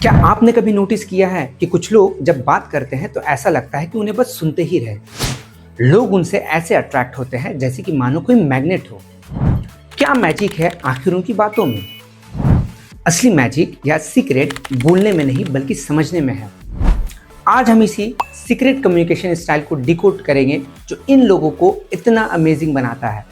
क्या आपने कभी नोटिस किया है कि कुछ लोग जब बात करते हैं तो ऐसा लगता है कि उन्हें बस सुनते ही रहे। लोग उनसे ऐसे अट्रैक्ट होते हैं जैसे कि मानो कोई मैग्नेट हो। क्या मैजिक है आखिर उनकी बातों में? असली मैजिक या सीक्रेट बोलने में नहीं बल्कि समझने में है। आज हम इसी सीक्रेट कम्युनिकेशन स्टाइल को डिकोड करेंगे जो इन लोगों को इतना अमेजिंग बनाता है।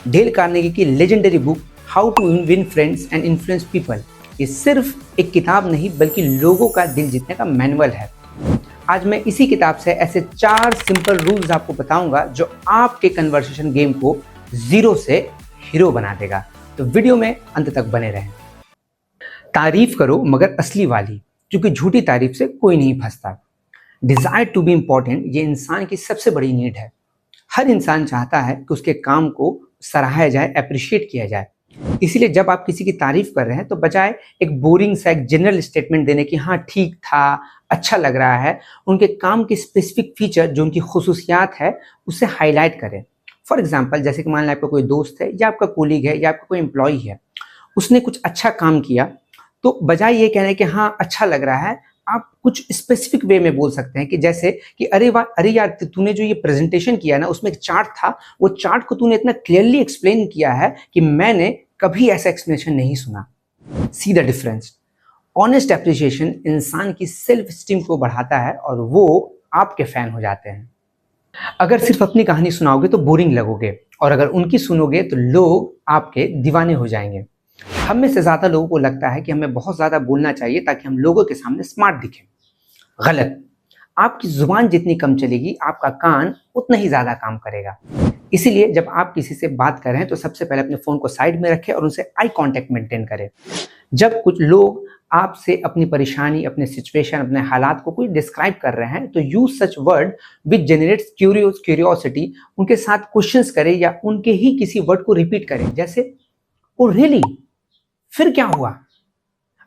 डेल कार्नेगी की legendary book how to win friends and influence people ये सिर्फ एक किताब नहीं बल्कि लोगों का दिल जीतने का मैनुअल है। आज मैं इसी किताब से ऐसे 4 सिंपल रूल्स आपको बताऊंगा जो आपके कन्वर्सेशन गेम को जीरो से हीरो बना देगा। तो वीडियो में अंत तक बने रहें। तारीफ करो मगर असली वाली, क्योंकि झूठी तारीफ से कोई नहीं फंसता। डिजायर टू बी इम्पोर्टेंट ये इंसान की सबसे बड़ी नीड है। हर इंसान चाहता है कि उसके काम को सराहा जाए, अप्रिशिएट किया जाए। इसीलिए जब आप किसी की तारीफ कर रहे हैं तो बजाय एक बोरिंग सा एक जनरल स्टेटमेंट देने की हाँ ठीक था, अच्छा लग रहा है, उनके काम के स्पेसिफिक फीचर जो उनकी खुसूसियात है उसे हाईलाइट करें। फॉर एग्जांपल जैसे कि मान लें आपका कोई दोस्त है या आपका कोलीग है या आपका कोई एम्प्लॉय है, उसने कुछ अच्छा काम किया, तो बजाय ये कहने कि हाँ अच्छा लग रहा है, आप कुछ स्पेसिफिक वे में बोल सकते हैं कि जैसे कि अरे वाह, अरे यार तूने जो ये प्रेजेंटेशन किया ना उसमें एक चार्ट था, वो चार्ट को तूने इतना क्लियरली एक्सप्लेन किया है कि मैंने कभी ऐसा एक्सप्लेनेशन नहीं सुना। See the difference. Honest appreciation इंसान की सेल्फ स्टीम को बढ़ाता है और वो आपके फैन हो जाते हैं। अगर सिर्फ अपनी कहानी सुनाओगे तो बोरिंग लगोगे, और अगर उनकी सुनोगे तो लोग आपके दीवाने हो जाएंगे। हम में से ज्यादा लोगों को लगता है कि हमें बहुत ज्यादा बोलना चाहिए ताकि हम लोगों के सामने स्मार्ट दिखें। गलत। आपकी जुबान जितनी कम चलेगी आपका कान उतना ही ज्यादा काम करेगा। इसीलिए जब आप किसी से बात कर रहे हैं तो सबसे पहले अपने फोन को साइड में रखें और उनसे आई कांटेक्ट मेंटेन करें। जब कुछ लोग आपसे अपनी परेशानी, अपने सिचुएशन, अपने हालात को कोई डिस्क्राइब कर रहे हैं तो use such word which generates curiosity. उनके साथ क्वेश्चंस करें या उनके ही किसी वर्ड को रिपीट करें, जैसे ओ रियली, फिर क्या हुआ,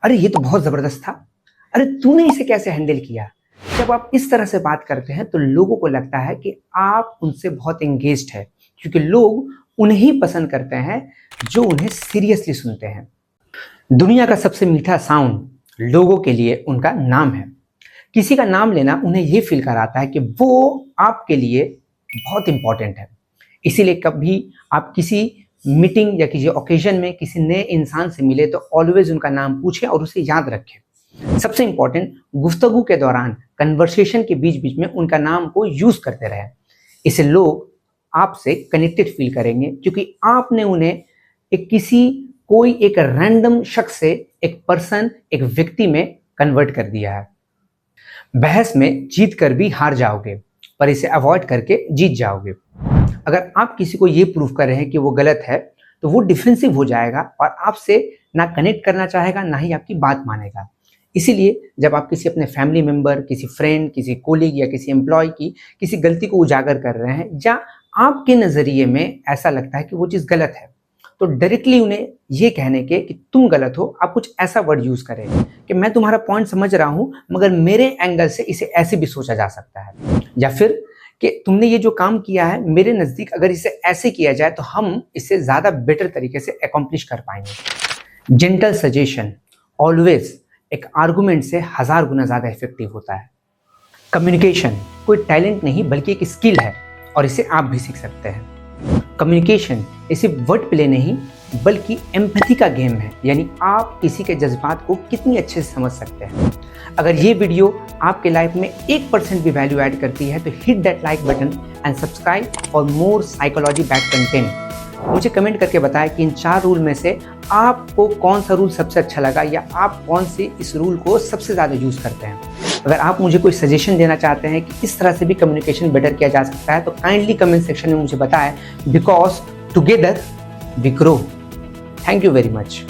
अरे ये तो बहुत जबरदस्त था, अरे तूने इसे कैसे हैंडल किया। जब आप इस तरह से बात करते हैं तो लोगों को लगता है कि आप उनसे बहुत एंगेज्ड है, क्योंकि लोग उन्हें ही पसंद करते हैं जो उन्हें सीरियसली सुनते हैं। दुनिया का सबसे मीठा साउंड लोगों के लिए उनका नाम है। किसी का नाम लेना उन्हें यह फील कराता है कि वो आपके लिए बहुत इंपॉर्टेंट है। इसीलिए कभी आप किसी मीटिंग या किसी ओकेजन में किसी नए इंसान से मिले तो ऑलवेज उनका नाम पूछें और उसे याद रखें। सबसे इंपॉर्टेंट, गुफ्तगू के दौरान, कन्वर्सेशन के बीच बीच में उनका नाम को यूज करते रहें। इससे लोग आपसे कनेक्टेड फील करेंगे, क्योंकि आपने उन्हें एक रैंडम शख्स से एक पर्सन, एक व्यक्ति में कन्वर्ट कर दिया है। बहस में जीत कर भी हार जाओगे, पर इसे अवॉइड करके जीत जाओगे। अगर आप किसी को ये प्रूव कर रहे हैं कि वो गलत है तो वो डिफेंसिव हो जाएगा और आपसे ना कनेक्ट करना चाहेगा ना ही आपकी बात मानेगा। इसीलिए जब आप किसी अपने फैमिली मेंबर, किसी फ्रेंड, किसी कोलीग या किसी एम्प्लॉय की किसी गलती को उजागर कर रहे हैं या आपके नजरिए में ऐसा लगता है कि वो चीज़ गलत है, तो डायरेक्टली उन्हें ये कहने के कि तुम गलत हो, आप कुछ ऐसा वर्ड यूज करें कि मैं तुम्हारा पॉइंट समझ रहा हूं मगर मेरे एंगल से इसे ऐसे भी सोचा जा सकता है, या फिर कि तुमने ये जो काम किया है मेरे नज़दीक अगर इसे ऐसे किया जाए तो हम इसे ज़्यादा बेटर तरीके से अकॉम्प्लिश कर पाएंगे। जेंटल सजेशन ऑलवेज एक आर्गुमेंट से 1000 गुना ज़्यादा इफेक्टिव होता है। कम्युनिकेशन कोई टैलेंट नहीं बल्कि एक स्किल है और इसे आप भी सीख सकते हैं। कम्युनिकेशन ये सिर्फ वर्ड प्ले नहीं बल्कि एम्पैथी का गेम है, यानी आप किसी के जज्बात को कितनी अच्छे से समझ सकते हैं। अगर ये वीडियो आपके लाइफ में 1% भी वैल्यू ऐड करती है तो hit that like button and subscribe for more psychology back content. मुझे कमेंट करके बताएं कि इन 4 रूल में से आपको कौन सा रूल सबसे अच्छा लगा या आप कौन से इस रूल को सबसे ज़्यादा यूज़ करते हैं। अगर आप मुझे कोई सजेशन देना चाहते हैं कि इस तरह से भी कम्युनिकेशन बेटर किया जा सकता है तो काइंडली कमेंट सेक्शन में मुझे बताएं, because together we grow. Thank you very much.